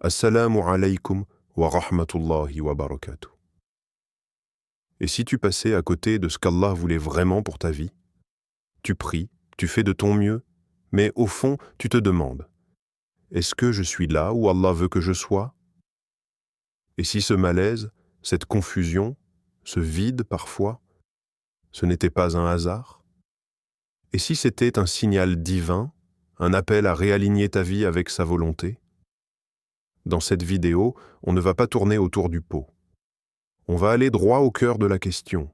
Assalamu alaykum wa rahmatullahi wa barakatuh. Et si tu passais à côté de ce qu'Allah voulait vraiment pour ta vie? Tu pries, tu fais de ton mieux, mais au fond, tu te demandes, est-ce que je suis là où Allah veut que je sois? Et si ce malaise, cette confusion, ce vide parfois, ce n'était pas un hasard? Et si c'était un signal divin, un appel à réaligner ta vie avec sa volonté? Dans cette vidéo, on ne va pas tourner autour du pot. On va aller droit au cœur de la question.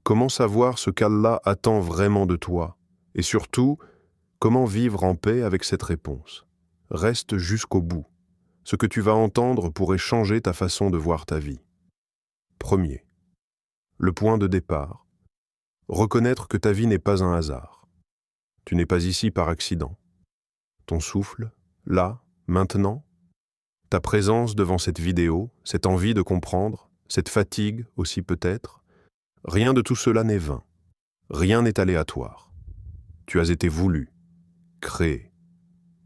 Comment savoir ce qu'Allah attend vraiment de toi? Et surtout, comment vivre en paix avec cette réponse? Reste jusqu'au bout. Ce que tu vas entendre pourrait changer ta façon de voir ta vie. Premier, le point de départ. Reconnaître que ta vie n'est pas un hasard. Tu n'es pas ici par accident. Ton souffle, là, maintenant, ta présence devant cette vidéo, cette envie de comprendre, cette fatigue aussi peut-être, rien de tout cela n'est vain. Rien n'est aléatoire. Tu as été voulu, créé,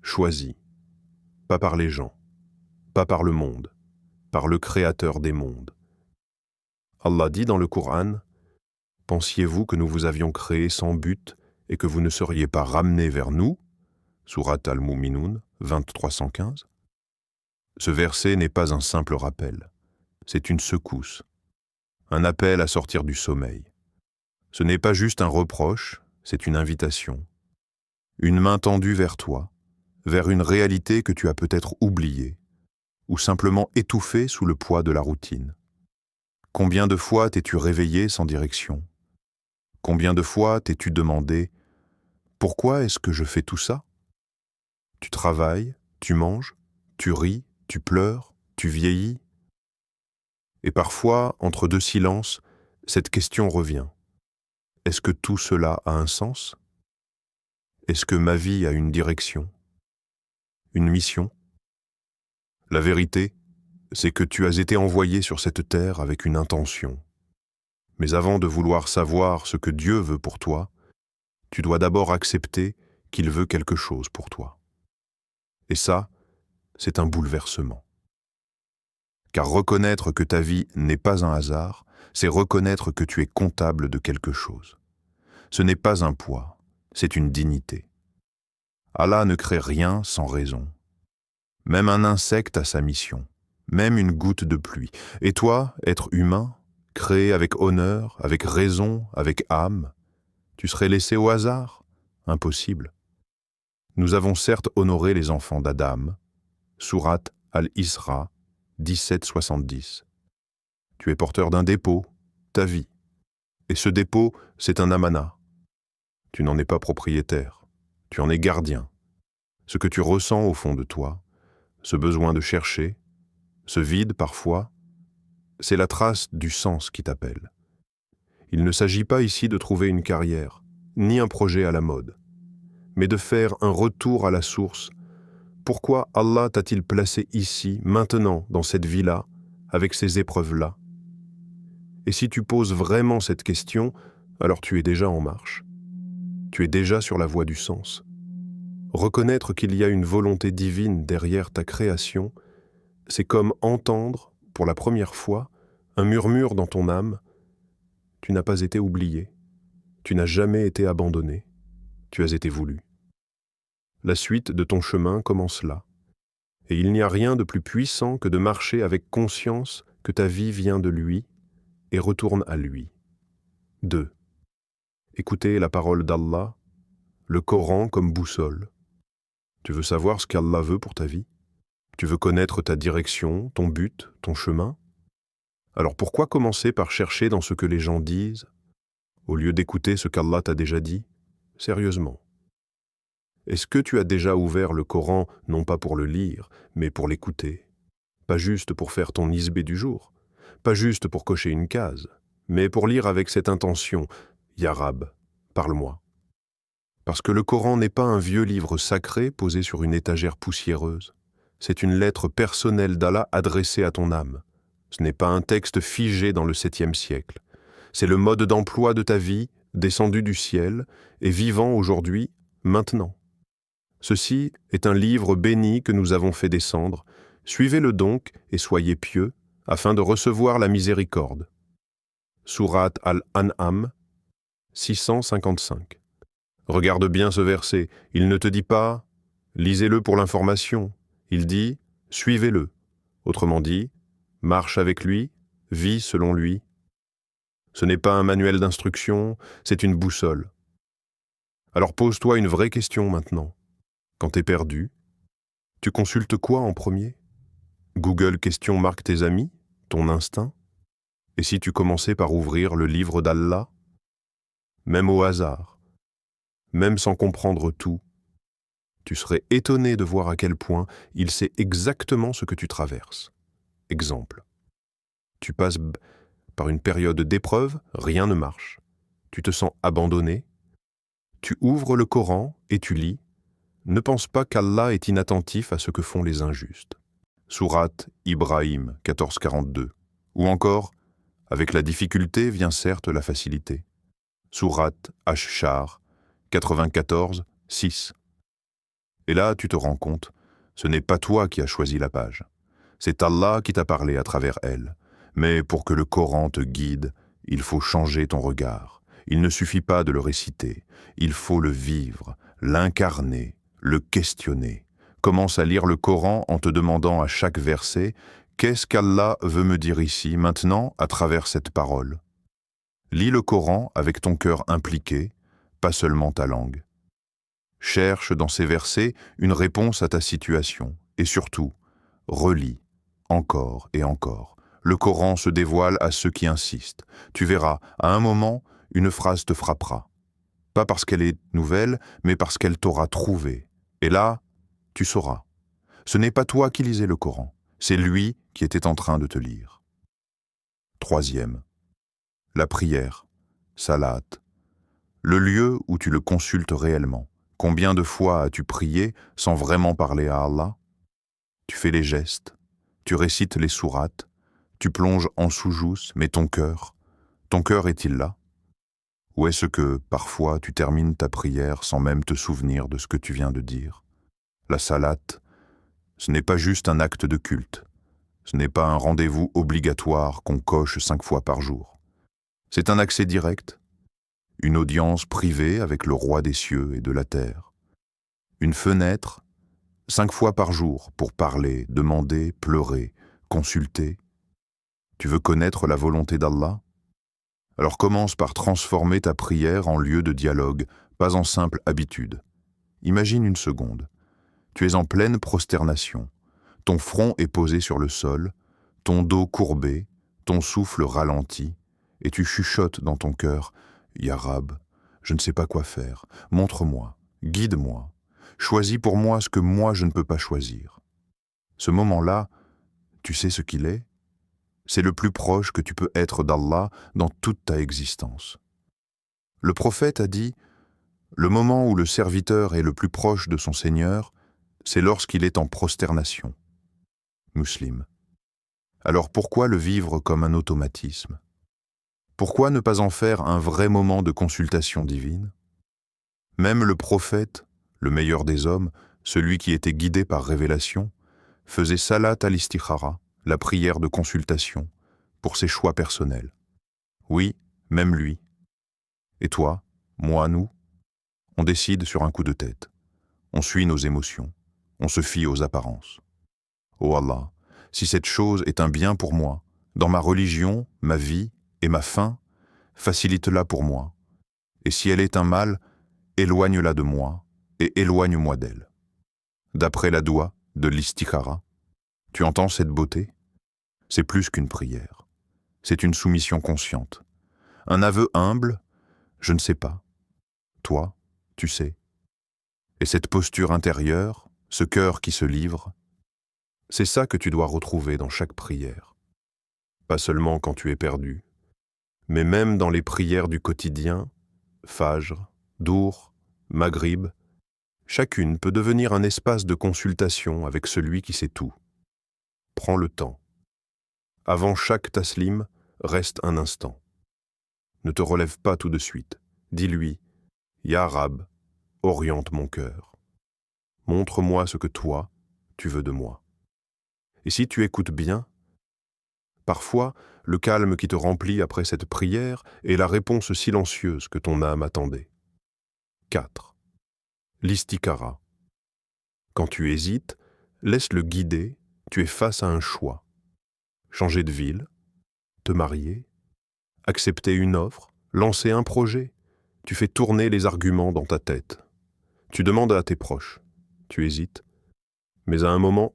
choisi, pas par les gens, pas par le monde, par le Créateur des mondes. Allah dit dans le Coran, « Pensiez-vous que nous vous avions créé sans but et que vous ne seriez pas ramenés vers nous » Sourate Al-Mu'minun 2315. Ce verset n'est pas un simple rappel, c'est une secousse, un appel à sortir du sommeil. Ce n'est pas juste un reproche, c'est une invitation. Une main tendue vers toi, vers une réalité que tu as peut-être oubliée, ou simplement étouffée sous le poids de la routine. Combien de fois t'es-tu réveillé sans direction? Combien de fois t'es-tu demandé « Pourquoi est-ce que je fais tout ça ?» Tu travailles, tu manges, tu ris, tu pleures, tu vieillis. Et parfois, entre deux silences, cette question revient. Est-ce que tout cela a un sens? Est-ce que ma vie a une direction? Une mission? La vérité, c'est que tu as été envoyé sur cette terre avec une intention. Mais avant de vouloir savoir ce que Dieu veut pour toi, tu dois d'abord accepter qu'il veut quelque chose pour toi. Et ça, c'est un bouleversement. Car reconnaître que ta vie n'est pas un hasard, c'est reconnaître que tu es comptable de quelque chose. Ce n'est pas un poids, c'est une dignité. Allah ne crée rien sans raison. Même un insecte a sa mission, même une goutte de pluie. Et toi, être humain, créé avec honneur, avec raison, avec âme, tu serais laissé au hasard? Impossible. Nous avons certes honoré les enfants d'Adam, Sourate Al-Isra 1770. Tu es porteur d'un dépôt, ta vie. Et ce dépôt, c'est un amana. Tu n'en es pas propriétaire, tu en es gardien. Ce que tu ressens au fond de toi, ce besoin de chercher, ce vide parfois, c'est la trace du sens qui t'appelle. Il ne s'agit pas ici de trouver une carrière, ni un projet à la mode, mais de faire un retour à la source. Pourquoi Allah t'a-t-il placé ici, maintenant, dans cette vie-là, avec ces épreuves-là? Et si tu poses vraiment cette question, alors tu es déjà en marche. Tu es déjà sur la voie du sens. Reconnaître qu'il y a une volonté divine derrière ta création, c'est comme entendre, pour la première fois, un murmure dans ton âme. Tu n'as pas été oublié, tu n'as jamais été abandonné, tu as été voulu. La suite de ton chemin commence là. Et il n'y a rien de plus puissant que de marcher avec conscience que ta vie vient de lui et retourne à lui. 2. Écouter la parole d'Allah, le Coran comme boussole. Tu veux savoir ce qu'Allah veut pour ta vie? Tu veux connaître ta direction, ton but, ton chemin? Alors pourquoi commencer par chercher dans ce que les gens disent, au lieu d'écouter ce qu'Allah t'a déjà dit? Sérieusement. Est-ce que tu as déjà ouvert le Coran, non pas pour le lire, mais pour l'écouter? Pas juste pour faire ton isbé du jour, pas juste pour cocher une case, mais pour lire avec cette intention, « Ya Rab, parle-moi ». Parce que le Coran n'est pas un vieux livre sacré posé sur une étagère poussiéreuse. C'est une lettre personnelle d'Allah adressée à ton âme. Ce n'est pas un texte figé dans le 7e siècle. C'est le mode d'emploi de ta vie, descendu du ciel, et vivant aujourd'hui, maintenant. Ceci est un livre béni que nous avons fait descendre, Suivez-le donc et soyez pieux, afin de recevoir la miséricorde. Sourate Al-An'am, 655. Regarde bien ce verset, il ne te dit pas « lisez-le pour l'information », il dit « suivez-le ». Autrement dit, marche avec lui, vis selon lui. Ce n'est pas un manuel d'instruction, c'est une boussole. Alors pose-toi une vraie question maintenant. Quand t'es perdu, tu consultes quoi en premier? Google Questions marque tes amis, ton instinct? Et si tu commençais par ouvrir le livre d'Allah? Même au hasard, même sans comprendre tout, tu serais étonné de voir à quel point il sait exactement ce que tu traverses. Exemple. Tu passes par une période d'épreuve, rien ne marche. Tu te sens abandonné. Tu ouvres le Coran et tu lis. Ne pense pas qu'Allah est inattentif à ce que font les injustes. Sourate Ibrahim 1442. Ou encore, avec la difficulté vient certes la facilité. Sourate Ash-Shar 94, 6. Et là, tu te rends compte, ce n'est pas toi qui as choisi la page. C'est Allah qui t'a parlé à travers elle. Mais pour que le Coran te guide, il faut changer ton regard. Il ne suffit pas de le réciter, il faut le vivre, l'incarner, le questionner. Commence à lire le Coran en te demandant à chaque verset « Qu'est-ce qu'Allah veut me dire ici, maintenant, à travers cette parole ?» Lis le Coran avec ton cœur impliqué, pas seulement ta langue. Cherche dans ces versets une réponse à ta situation et surtout, relis encore et encore. Le Coran se dévoile à ceux qui insistent. Tu verras, à un moment, une phrase te frappera. Pas parce qu'elle est nouvelle, mais parce qu'elle t'aura trouvé. Et là, tu sauras. Ce n'est pas toi qui lisais le Coran, c'est lui qui était en train de te lire. Troisième, la prière, salat. Le lieu où tu le consultes réellement. Combien de fois as-tu prié sans vraiment parler à Allah? Tu fais les gestes, tu récites les sourates, tu plonges en soujous, mais ton cœur est-il là? Ou est-ce que, parfois, tu termines ta prière sans même te souvenir de ce que tu viens de dire? La salate, ce n'est pas juste un acte de culte, ce n'est pas un rendez-vous obligatoire qu'on coche 5 fois par jour. C'est un accès direct, une audience privée avec le roi des cieux et de la terre. Une fenêtre, 5 fois par jour, pour parler, demander, pleurer, consulter. Tu veux connaître la volonté d'Allah? Alors commence par transformer ta prière en lieu de dialogue, pas en simple habitude. Imagine une seconde. Tu es en pleine prosternation. Ton front est posé sur le sol, ton dos courbé, ton souffle ralenti, et tu chuchotes dans ton cœur « Ya Rab, je ne sais pas quoi faire. Montre-moi, guide-moi. Choisis pour moi ce que moi je ne peux pas choisir. » Ce moment-là, tu sais ce qu'il est? C'est le plus proche que tu peux être d'Allah dans toute ta existence. Le prophète a dit « Le moment où le serviteur est le plus proche de son Seigneur, c'est lorsqu'il est en prosternation. » Muslim. Alors pourquoi le vivre comme un automatisme? Pourquoi ne pas en faire un vrai moment de consultation divine? Même le prophète, le meilleur des hommes, celui qui était guidé par révélation, faisait salat al-istikhara, la prière de consultation, pour ses choix personnels. Oui, même lui. Et toi, moi, nous, on décide sur un coup de tête. On suit nos émotions. On se fie aux apparences. Oh Allah, si cette chose est un bien pour moi, dans ma religion, ma vie et ma fin, facilite-la pour moi. Et si elle est un mal, éloigne-la de moi et éloigne-moi d'elle. D'après la doua de l'istikhara, tu entends cette beauté? C'est plus qu'une prière. C'est une soumission consciente. Un aveu humble, je ne sais pas. Toi, tu sais. Et cette posture intérieure, ce cœur qui se livre, c'est ça que tu dois retrouver dans chaque prière. Pas seulement quand tu es perdu, mais même dans les prières du quotidien, Fajr, Dour, Maghrib, chacune peut devenir un espace de consultation avec celui qui sait tout. Prends le temps. Avant chaque taslim, reste un instant. Ne te relève pas tout de suite. Dis-lui, Ya Rab, oriente mon cœur. Montre-moi ce que toi, tu veux de moi. Et si tu écoutes bien, parfois, le calme qui te remplit après cette prière est la réponse silencieuse que ton âme attendait. 4. L'istikhara. Quand tu hésites, laisse-le guider, tu es face à un choix. Changer de ville, te marier, accepter une offre, lancer un projet. Tu fais tourner les arguments dans ta tête. Tu demandes à tes proches. Tu hésites. Mais à un moment,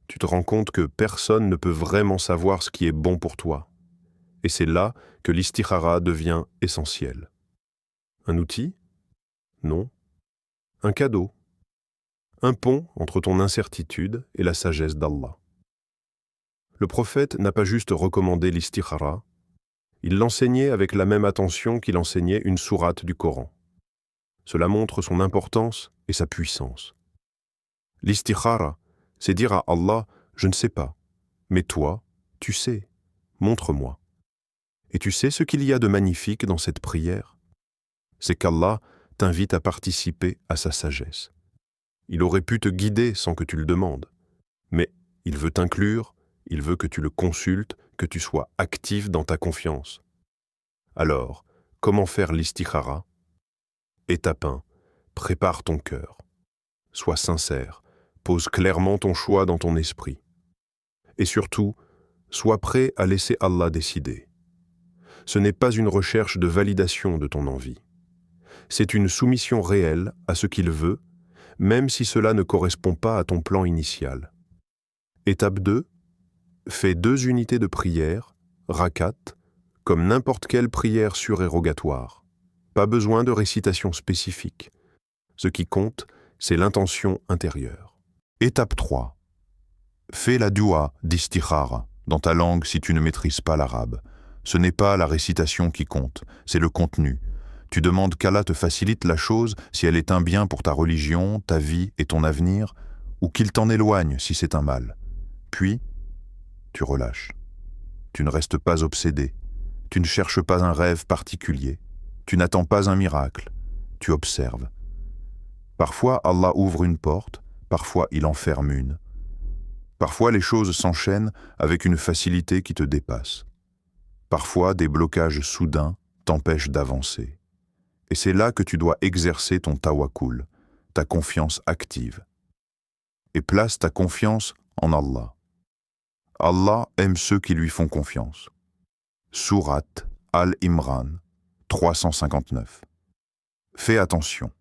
tu te rends compte que personne ne peut vraiment savoir ce qui est bon pour toi. Et c'est là que l'istikhara devient essentiel. Un outil? Non. Un cadeau. Un pont entre ton incertitude et la sagesse d'Allah. Le prophète n'a pas juste recommandé l'istikhara, il l'enseignait avec la même attention qu'il enseignait une sourate du Coran. Cela montre son importance et sa puissance. L'istikhara, c'est dire à Allah, je ne sais pas, mais toi, tu sais, montre-moi. Et tu sais ce qu'il y a de magnifique dans cette prière? C'est qu'Allah t'invite à participer à sa sagesse. Il aurait pu te guider sans que tu le demandes, mais il veut t'inclure, il veut que tu le consultes, que tu sois actif dans ta confiance. Alors, comment faire l'istikhara? Étape 1. Prépare ton cœur. Sois sincère, pose clairement ton choix dans ton esprit. Et surtout, sois prêt à laisser Allah décider. Ce n'est pas une recherche de validation de ton envie. C'est une soumission réelle à ce qu'il veut, même si cela ne correspond pas à ton plan initial. Étape 2. Fais 2 unités de prière, rakat, comme n'importe quelle prière surérogatoire. Pas besoin de récitation spécifique. Ce qui compte, c'est l'intention intérieure. Étape 3. Fais la dua d'istikhara dans ta langue si tu ne maîtrises pas l'arabe. Ce n'est pas la récitation qui compte, c'est le contenu. Tu demandes qu'Allah te facilite la chose si elle est un bien pour ta religion, ta vie et ton avenir, ou qu'il t'en éloigne si c'est un mal. Puis, tu relâches. Tu ne restes pas obsédé. Tu ne cherches pas un rêve particulier. Tu n'attends pas un miracle. Tu observes. Parfois, Allah ouvre une porte, parfois il en ferme une. Parfois, les choses s'enchaînent avec une facilité qui te dépasse. Parfois, des blocages soudains t'empêchent d'avancer. Et c'est là que tu dois exercer ton tawakkul, ta confiance active. Et place ta confiance en Allah. Allah aime ceux qui lui font confiance. Sourate Al-Imran 359. Fais attention.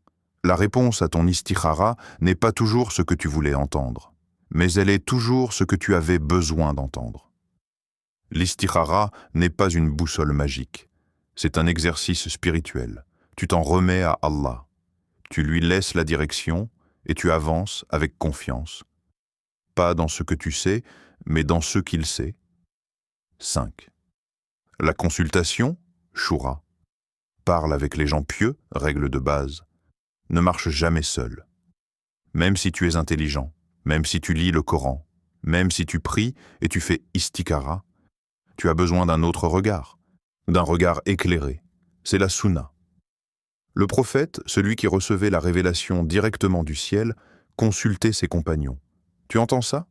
La réponse à ton istikhara n'est pas toujours ce que tu voulais entendre, mais elle est toujours ce que tu avais besoin d'entendre. L'istikhara n'est pas une boussole magique. C'est un exercice spirituel. Tu t'en remets à Allah. Tu lui laisses la direction et tu avances avec confiance. Pas dans ce que tu sais, mais dans ce qu'il sait. 5. La consultation, shura. Parle avec les gens pieux, règle de base. Ne marche jamais seul. Même si tu es intelligent, même si tu lis le Coran, même si tu pries et tu fais istikhara, tu as besoin d'un autre regard, d'un regard éclairé. C'est la sunna. Le prophète, celui qui recevait la révélation directement du ciel, consultait ses compagnons. Tu entends ça?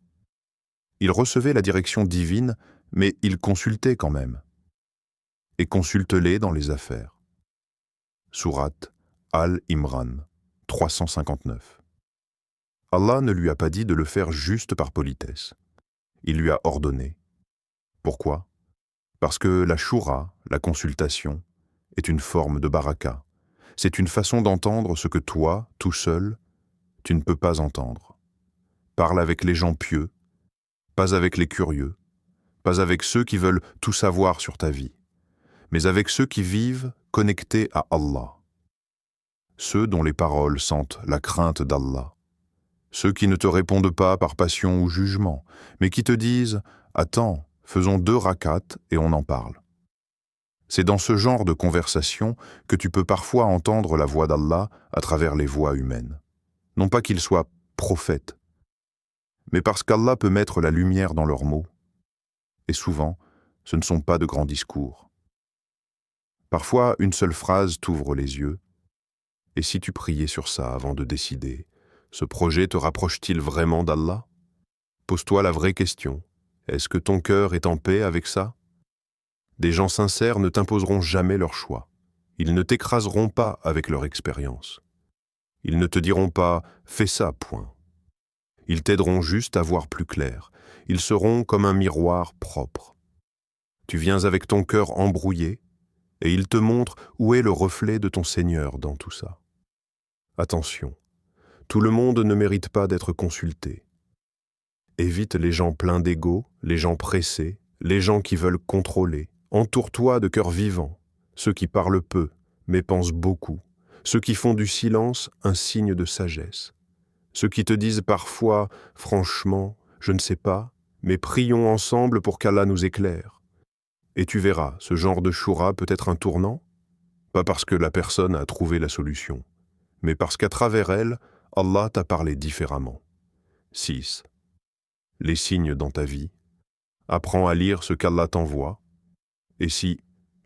Il recevait la direction divine, mais il consultait quand même. Et consulte-les dans les affaires. Sourate Al-Imran 359. Allah ne lui a pas dit de le faire juste par politesse. Il lui a ordonné. Pourquoi? Parce que la shura, la consultation, est une forme de baraka. C'est une façon d'entendre ce que toi, tout seul, tu ne peux pas entendre. Parle avec les gens pieux, pas avec les curieux, pas avec ceux qui veulent tout savoir sur ta vie, mais avec ceux qui vivent connectés à Allah. Ceux dont les paroles sentent la crainte d'Allah. Ceux qui ne te répondent pas par passion ou jugement, mais qui te disent « Attends, faisons 2 rakats et on en parle ». C'est dans ce genre de conversation que tu peux parfois entendre la voix d'Allah à travers les voix humaines. Non pas qu'ils soient prophètes, mais parce qu'Allah peut mettre la lumière dans leurs mots. Et souvent, ce ne sont pas de grands discours. Parfois, une seule phrase t'ouvre les yeux. Et si tu priais sur ça avant de décider, ce projet te rapproche-t-il vraiment d'Allah? Pose-toi la vraie question. Est-ce que ton cœur est en paix avec ça? Des gens sincères ne t'imposeront jamais leur choix. Ils ne t'écraseront pas avec leur expérience. Ils ne te diront pas « fais ça, point ». Ils t'aideront juste à voir plus clair. Ils seront comme un miroir propre. Tu viens avec ton cœur embrouillé et ils te montrent où est le reflet de ton Seigneur dans tout ça. Attention, tout le monde ne mérite pas d'être consulté. Évite les gens pleins d'ego, les gens pressés, les gens qui veulent contrôler. Entoure-toi de cœurs vivants, ceux qui parlent peu, mais pensent beaucoup, ceux qui font du silence un signe de sagesse, ceux qui te disent parfois « franchement, je ne sais pas, mais prions ensemble pour qu'Allah nous éclaire ». Et tu verras, ce genre de choura peut être un tournant, pas parce que la personne a trouvé la solution, mais parce qu'à travers elle, Allah t'a parlé différemment. 6. Les signes dans ta vie. Apprends à lire ce qu'Allah t'envoie. Et si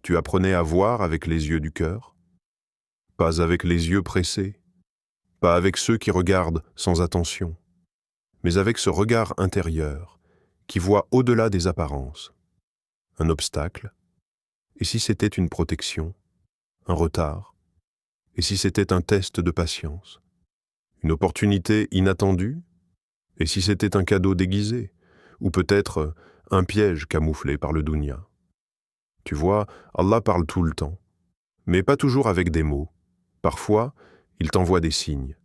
tu apprenais à voir avec les yeux du cœur, pas avec les yeux pressés, pas avec ceux qui regardent sans attention, mais avec ce regard intérieur qui voit au-delà des apparences, un obstacle, et si c'était une protection, un retard, et si c'était un test de patience, une opportunité inattendue, et si c'était un cadeau déguisé, ou peut-être un piège camouflé par le dunya. Tu vois, Allah parle tout le temps, mais pas toujours avec des mots. Parfois, il t'envoie des signes,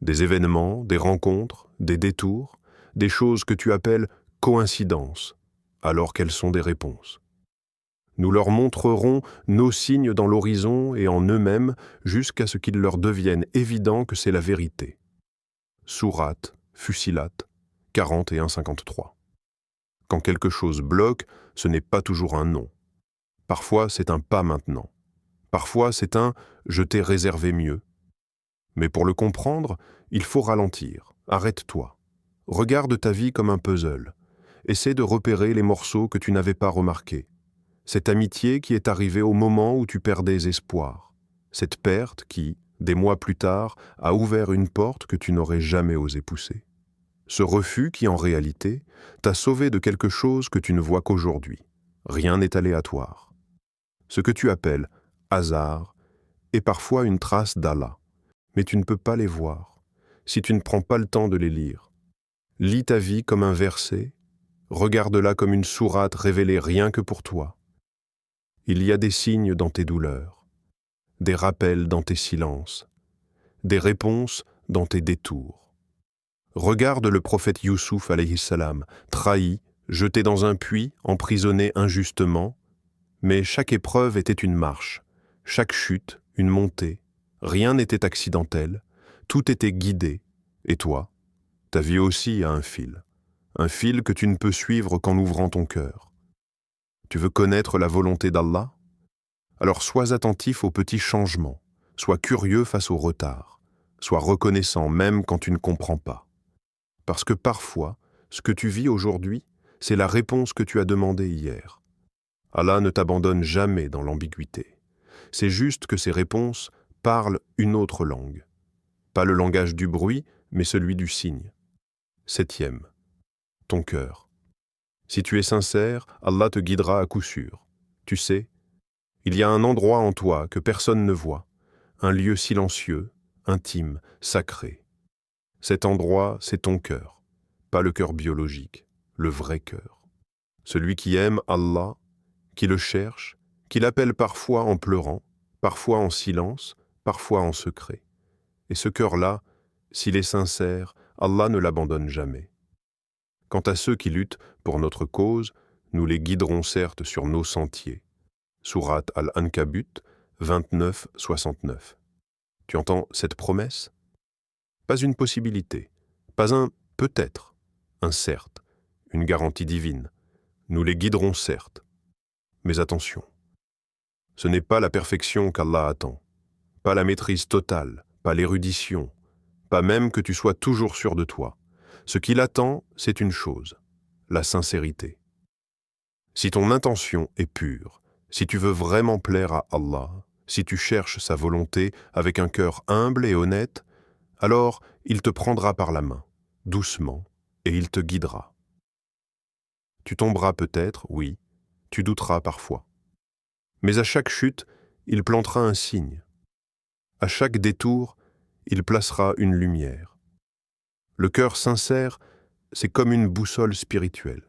des événements, des rencontres, des détours, des choses que tu appelles coïncidences, alors qu'elles sont des réponses. Nous leur montrerons nos signes dans l'horizon et en eux-mêmes jusqu'à ce qu'il leur devienne évident que c'est la vérité. Sourate, Fussilat, 41-53. Quand quelque chose bloque, ce n'est pas toujours un non. Parfois, c'est un pas maintenant. Parfois, c'est un « je t'ai réservé mieux ». Mais pour le comprendre, il faut ralentir. Arrête-toi. Regarde ta vie comme un puzzle. Essaie de repérer les morceaux que tu n'avais pas remarqués. Cette amitié qui est arrivée au moment où tu perdais espoir. Cette perte qui, des mois plus tard, a ouvert une porte que tu n'aurais jamais osé pousser. Ce refus qui, en réalité, t'a sauvé de quelque chose que tu ne vois qu'aujourd'hui. Rien n'est aléatoire. Ce que tu appelles hasard est parfois une trace d'Allah, mais tu ne peux pas les voir si tu ne prends pas le temps de les lire. Lis ta vie comme un verset, regarde-la comme une sourate révélée rien que pour toi. Il y a des signes dans tes douleurs, des rappels dans tes silences, des réponses dans tes détours. Regarde le prophète Youssouf alayhi salam, trahi, jeté dans un puits, emprisonné injustement, mais chaque épreuve était une marche, chaque chute une montée, rien n'était accidentel, tout était guidé, et toi, ta vie aussi a un fil que tu ne peux suivre qu'en ouvrant ton cœur. Tu veux connaître la volonté d'Allah? Alors sois attentif aux petits changements, sois curieux face au retard, sois reconnaissant même quand tu ne comprends pas. Parce que parfois, ce que tu vis aujourd'hui, c'est la réponse que tu as demandée hier. Allah ne t'abandonne jamais dans l'ambiguïté. C'est juste que ces réponses parlent une autre langue. Pas le langage du bruit, mais celui du signe. 7. Ton cœur. Si tu es sincère, Allah te guidera à coup sûr. Tu sais, il y a un endroit en toi que personne ne voit, un lieu silencieux, intime, sacré. Cet endroit, c'est ton cœur, pas le cœur biologique, le vrai cœur. Celui qui aime Allah, qui le cherche, qui l'appelle parfois en pleurant, parfois en silence, parfois en secret. Et ce cœur-là, s'il est sincère, Allah ne l'abandonne jamais. Quant à ceux qui luttent pour notre cause, nous les guiderons certes sur nos sentiers. Sourate Al-Ankabut 29-69. Tu entends cette promesse? Pas une possibilité, pas un peut-être, un certes, une garantie divine. Nous les guiderons certes. Mais attention, ce n'est pas la perfection qu'Allah attend, pas la maîtrise totale, pas l'érudition, pas même que tu sois toujours sûr de toi. Ce qu'il attend, c'est une chose, la sincérité. Si ton intention est pure, si tu veux vraiment plaire à Allah, si tu cherches sa volonté avec un cœur humble et honnête, alors il te prendra par la main, doucement, et il te guidera. Tu tomberas peut-être, oui, tu douteras parfois. Mais à chaque chute, il plantera un signe. À chaque détour, il placera une lumière. Le cœur sincère, c'est comme une boussole spirituelle.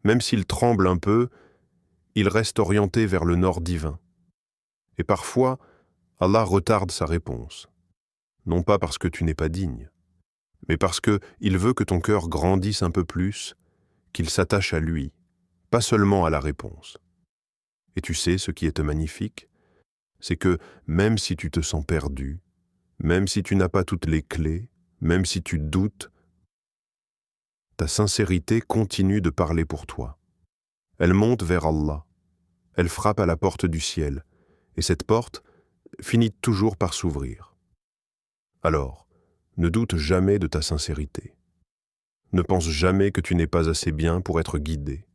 Même s'il tremble un peu, il reste orienté vers le nord divin. Et parfois, Allah retarde sa réponse. Non pas parce que tu n'es pas digne, mais parce qu'il veut que ton cœur grandisse un peu plus, qu'il s'attache à lui, pas seulement à la réponse. Et tu sais ce qui est magnifique, c'est que même si tu te sens perdu, même si tu n'as pas toutes les clés, même si tu doutes, ta sincérité continue de parler pour toi. Elle monte vers Allah, elle frappe à la porte du ciel, et cette porte finit toujours par s'ouvrir. Alors, ne doute jamais de ta sincérité. Ne pense jamais que tu n'es pas assez bien pour être guidé.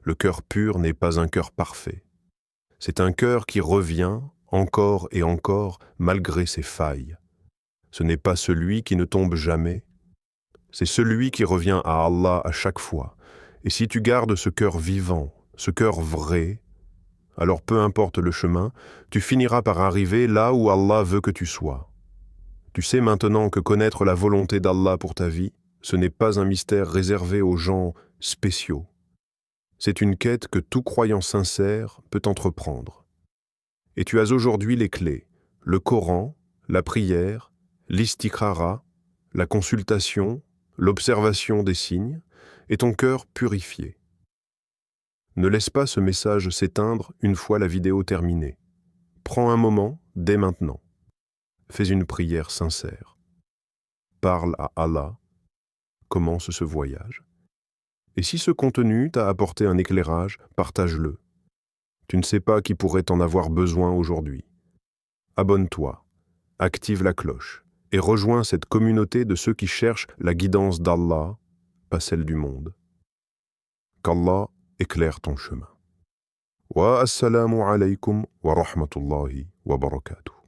Le cœur pur n'est pas un cœur parfait. C'est un cœur qui revient encore et encore malgré ses failles. Ce n'est pas celui qui ne tombe jamais, c'est celui qui revient à Allah à chaque fois. Et si tu gardes ce cœur vivant, ce cœur vrai, alors peu importe le chemin, tu finiras par arriver là où Allah veut que tu sois. Tu sais maintenant que connaître la volonté d'Allah pour ta vie, ce n'est pas un mystère réservé aux gens spéciaux. C'est une quête que tout croyant sincère peut entreprendre. Et tu as aujourd'hui les clés, le Coran, la prière, l'istikhara, la consultation, l'observation des signes, et ton cœur purifié. Ne laisse pas ce message s'éteindre une fois la vidéo terminée. Prends un moment, dès maintenant. Fais une prière sincère. Parle à Allah. Commence ce voyage. Et si ce contenu t'a apporté un éclairage, partage-le. Tu ne sais pas qui pourrait en avoir besoin aujourd'hui. Abonne-toi, active la cloche et rejoins cette communauté de ceux qui cherchent la guidance d'Allah, pas celle du monde. Qu'Allah éclaire ton chemin. Wa assalamu alaykum wa rahmatullahi wa barakatuh.